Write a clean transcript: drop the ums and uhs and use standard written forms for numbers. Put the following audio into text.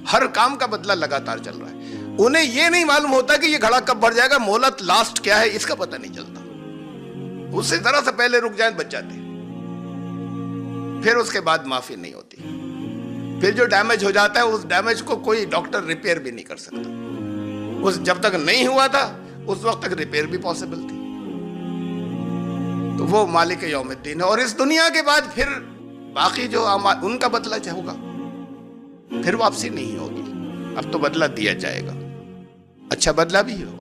हर काम का बदला लगातार चल रहा है। उन्हें यह नहीं मालूम होता कि यह घड़ा कब भर जाएगा, मोहलत लास्ट क्या है इसका पता नहीं चलता। उससे जरा सा पहले रुक जाए बच जाते, फिर उसके बाद माफी नहीं होती। फिर जो डैमेज हो जाता है उस डैमेज को कोई डॉक्टर रिपेयर भी नहीं कर सकता। उस जब तक नहीं हुआ था उस वक्त तक रिपेयर भी पॉसिबल थी। तो वो मालिक यौमुद्दीन है। और इस दुनिया के बाद फिर बाकी जो उनका बदला होगा, फिर वापसी नहीं होगी। अब तो बदला दिया जाएगा, अच्छा बदला भी हो।